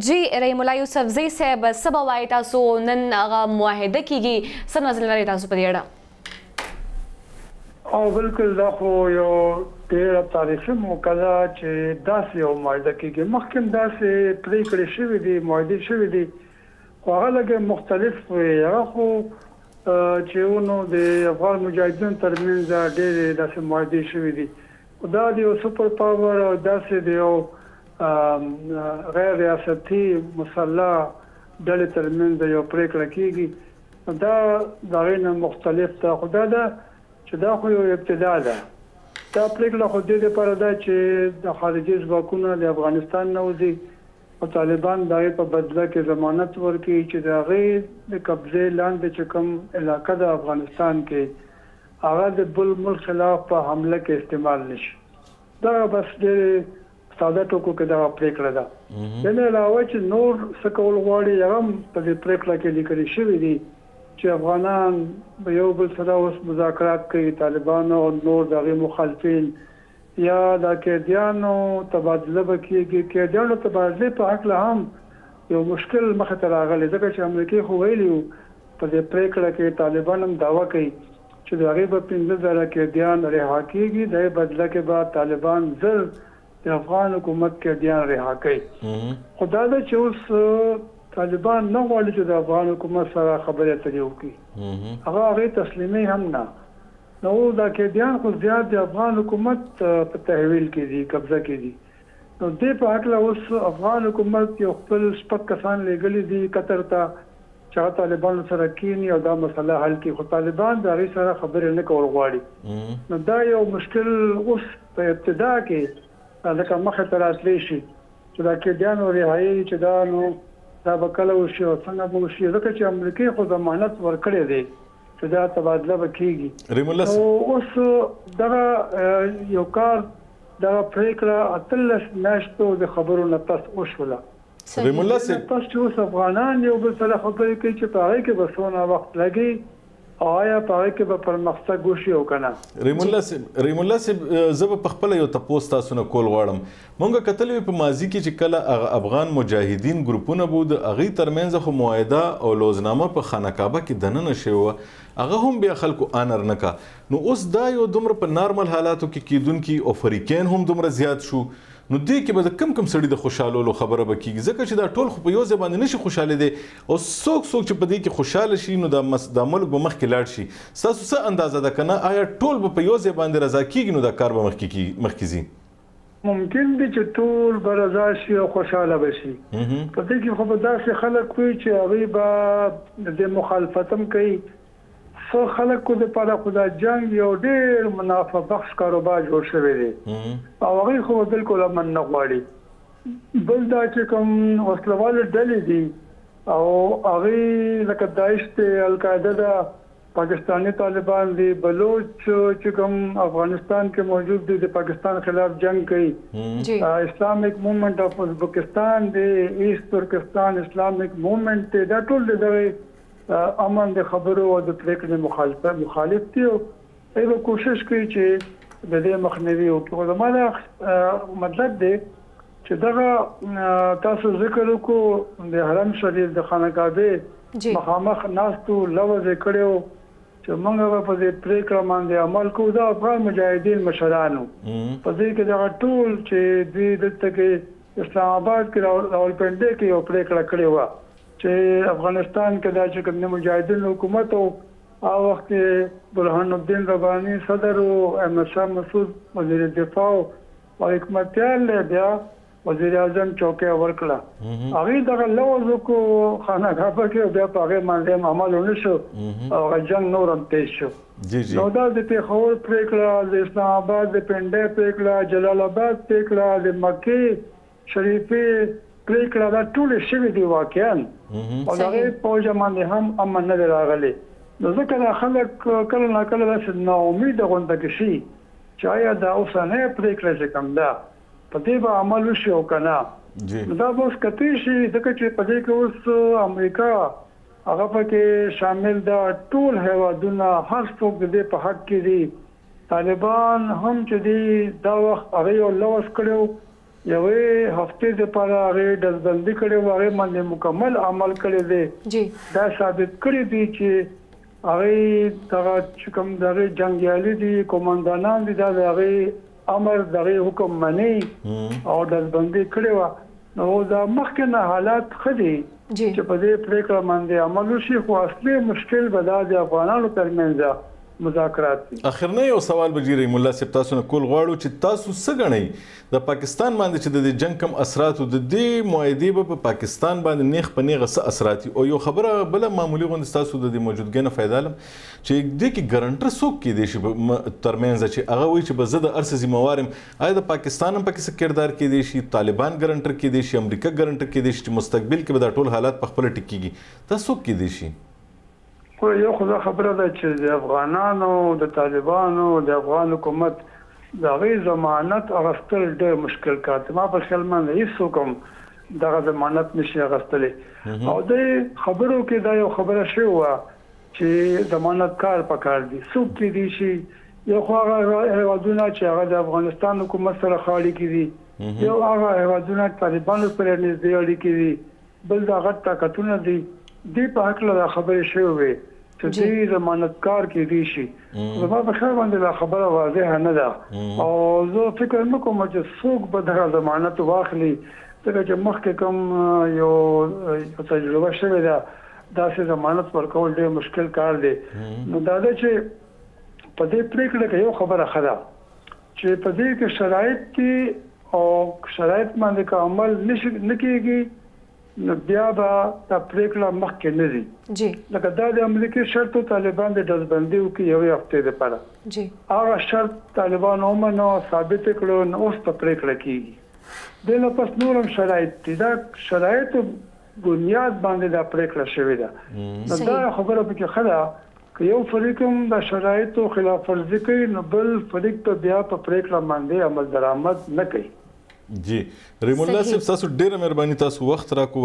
جی رحیم الله یوسفزی صاحب څه به وایي تاسو نن هغه معاهده کیږي څه نظر لرئ تاسو په دې اړه؟ او بالکل دا خو یو ډېره تاریخي موقع ده چې داسې یو معاهده کیږي. مخکې داسې پرېکړې شوې دي، معاهدې شوې دي، خو هغه لږ مختلف وي. هغه خو چې نو د افغان مجاهدینو ترمنځ ډېرې داسې معاهدې شوې دي. دا د یو سوپر پاور او داسې د یو غیر ریاستي مسلح ډلې ترمنځ یو پرېکړه کیږي. دا د هغې نه مختلف ده، خو دا ده چې دا خو یو ابتدا ده. دا پرېکړه خو دې لپاره ده چې د خارجي ځواکونه د افغانستان نه وځي او طالبان د هغې په بدله کې ضمانت ورکړي چې د هغې د قبضې لاندې چې کوم علاقه د افغانستان کې هغه د بل ملک خلاف په حمله کې استعمال نشي. دا بس ډېرې ساده ټکو کې دا پرېکړه ده. دې علاوه چې نور څه کول غواړي هغه هم په دې پرېکړه کې لیکل شوي دي چې افغانان به یو بل سره اوس مذاکرات کوي، طالبان او نور د هغې مخالفین، یا د قیدیانو تبادله به کېږي. قیدیانو تبادلې په هکله هم یو مشکل مخې ته راغلی، ځکه چې امریکې خو ویلي وو په دې پرېکړه کې طالبان هم دعوه کوي چې د هغې به 15,000 قیدیان رها کېږي، د هغې بدله کې به طالبان زر د افغان حکومت قیدیان رها کوي. خو دا ده چې اوس طالبان نه غواړي چې د افغان حکومت سره خبرې اترې وکړي، هغه هغې تسلیمي هم نه. نو دا قیدیان خو زیات د افغان حکومت په تحویل کې دي، قبضه کې دي. نو دې په هکله اوس افغان حکومت یو خپل شپږ کسان لېږلي دي قطر ته چې هغه طالبانو سره کینی او دا مسله حل کړي، خو طالبان د هغې سره خبرې نه کول غواړي. نو دا یو مشکل اوس په ابتدا کې لکه مخې ته راتلی شي چې دا قیدیانو رهایي چې دا نو دا به کله وشي او څنګه به وشي، ځکه چې امریکې خو ضمانت ورکړی دی چې دا تبادله به کېږي. نو اوس دغه یو کار دغه پرېکړه 18 میاشتو د خبرو نه پس وشوله. رحیم الله صاحب پس چې اوس افغانان یو بل سره خبرې کوي چې په هغې کې به څونه وخت لګي او آیا په هغې کې به پرمختګ وشي او که نه. رحیم الله صاحب زه به په خپله یو تپوس تاسو نه کول غواړم. مونږ کتلې وې په ماضي کې چې کله افغان مجاهدین ګروپونه به د هغې ترمنځ خو معاهده او لوزنامه په خانه کعبه کې دننه شوې وه، هغه هم بیا خلکو آنر نه کا. نو اوس دا یو دومره په نارمل حالاتو کې کیدونکي او فریقین هم دومره زیات شو، نو دې کې به د کم سړي د خوشحالولو خبره به کېږي، ځکه چې دا ټول خو په یو ځای باندې نشي خوشحاله دی او څوک چې په دې کې خوشحاله شي نو دا ملک به مخکې لاړ شي. ستاسو څه اندازه ده که نه آیا ټول به په یو ځای باندې رضا کېږي نو دا کار به مخکې ځي؟ ممکن دی چې ټول به رضا شي او خوشحاله به شي. په دې کې خو به داسې خلک وي چې هغوی به د مخالفت هم کوي. څو خلکو دپاره خو دا جنګ یو ډېر منافع بخش کاروبار جوړ شوی دی او هغوی خو بالکل امن نه غواړي. بل دا چې کوم وسلوالې ډلې دي او هغوی لکه داعش دی، القاعده ده، پاکستانی طالبان دي، بلوچ چې کوم افغانستان کې موجود دي د پاکستان خلاف جنگ کوي، اسلامک موومنٹ اف ازبکستان دی، ایسٹ ترکستان اسلامک موومنٹ دی، دا ټول د دغه امن د خبرو او د پرېکړې مخالف دي او دوی کوشش کوي چې د دې مخنیوي وکړي. زما دا مطلب دی چې دغه تاسو ذکر وکړو د حرم شریف د خانه کعبې مخامخ ناستو لوظ یې کړی و چې موږ به په دې پرېکړه باندې عمل کوو. دا افغان مجاهدین مشرانو په دې کې دغه ټول چې دوی دلته کې اسلام آباد کې راولپنډۍ کې یو پرېکړه کړې وه چې افغانستان کې دا چې کوم مجاهدین حکومت او هغه وخت برهان الدین رباني صدر او احمد شاه مسعود وزیر دفاع او حکمتیار بیا وزیر اعظم چوکۍ ورکړه. هغوی دغه لوظ وکړو خانه کعبه کې او بیا په هغې باندې عمل ونه شو او هغه جنګ نور هم تیز شو. نو دا د پېښور پرېکړه، د اسلام آباد د پنډۍ پرېکړه، جلال آباد پرېکړه، د مکې شریفې پرېکړه، دا ټولې شوې دي واقعا او د هغې په وجه باندې هم امن نه دی راغلی. نو ځکه دا خلک کله ناکله داسې ناامیده غونډه کې شي چې آیا دا اوسنۍ پرېکړه چې کوم ده په دې به عمل وشي او که نه. دا به اوس کتی شي ځکه چې په دې کې اوس امریکا هغه پکې شامل ده، ټول هیوادونه هر څوک د دې په حق کې دي. طالبان هم چې دي دا وخت هغه یو لوظ کړی یوې هفتې دپاره هغې ډزبندي کړې وه، هغې باندې مکمل عمل کړی دی. جی دا ثابت کړی دی چې هغې دغه چې کوم د هغې جنګیالي دي، قومندانان دي، دا د هغې امر د هغې حکم مني او ډزبندي کړې وه. نو دا مخکې نه حالات ښه دي چې په دې پرېکړه باندې عمل وشي، خو اصلي مشکل به دا د افغانانو ترمنځ مذاکرات دي. اخرنه یو سوال به رحیم الله صاحب تاسو نه کول غواړو چې تاسو څه ګڼئ د پاکستان باندې چې د دې جنگ کم اثرات د دې معاهدې په پاکستان باندې نیغ په نیغه څه اثرات او یو خبره بل معمولی غوند تاسو د دې موجودګۍ نه فائدہ لم چې دې کې ګارانټر څوک کې دي چې ترمنځ چې هغه وایي چې به زه د ارث ذمہوارم آیا د پاکستان هم پکې څه کردار کې دي شي، طالبان ګارانټر کې دي شي، امریکا ګارانټر کې دي شي چې مستقبل کې به دا ټول حالات په خپل ټکیږي دا څوک کې دي شي؟ خو یو خدا خبره ده چې د افغانانو د طالبانو د افغان حکومت د هغې ضمانت اخیستل ډېر مشکل کار دی. ما په خیال باندې هېڅوک هم دغه ضمانت نشي اخیستلی او د خبرو کې دا یو خبره شوې وه چې ضمانت کار پکار دي. څوک کېدی شي یو خو هغه هېوادونه چې هغه د افغانستان حکومت سره ښه اړیکې دي، یو هغه هېوادونه طالبانو سره نږدې اړیکې دي، بل د هغه طاقتونه دي. دې په هکله دا خبرې شوې وې چې دې ضمانتکار کېدی شي. زما په خیال باندې دا خبره واضحه نه ده او زه فکر نه کوم چې څوک به دغه ضمانت واخلي، ځکه چې مخکې کوم یو تجربه شوې ده، داسې ضمانت ورکول ډېر مشکل کار دی. نو دا ده چې په دې پرېکړه کې یو خبره ښه ده چې په دې کې شرایط دي او شرایط باندې که عمل نه کېږي نو بیا به دا پرېکړه مخکې نه ځي. لکه دا د امریکې شرط طالبان د ډزبندي وکړي یوې هفتې دپاره، هغه شرط طالبانو ومنو، ثابت یې کړو، نو اوس په پرېکړه کېږي. دې نه پس نور هم شرایط دي، دا شرایطو بنیاد باندې دا پرېکړه شوې ده. نو دا خبره پکې ښه ده که یو فریق هم د شرایطو خلاف ورزي کوي نو بل فریق ته بیا په پرېکړه باندې عمل درآمد نه کوي. جی رحیم الله صاحب تاسو ډېره مهرباني، تاسو وخت راکو.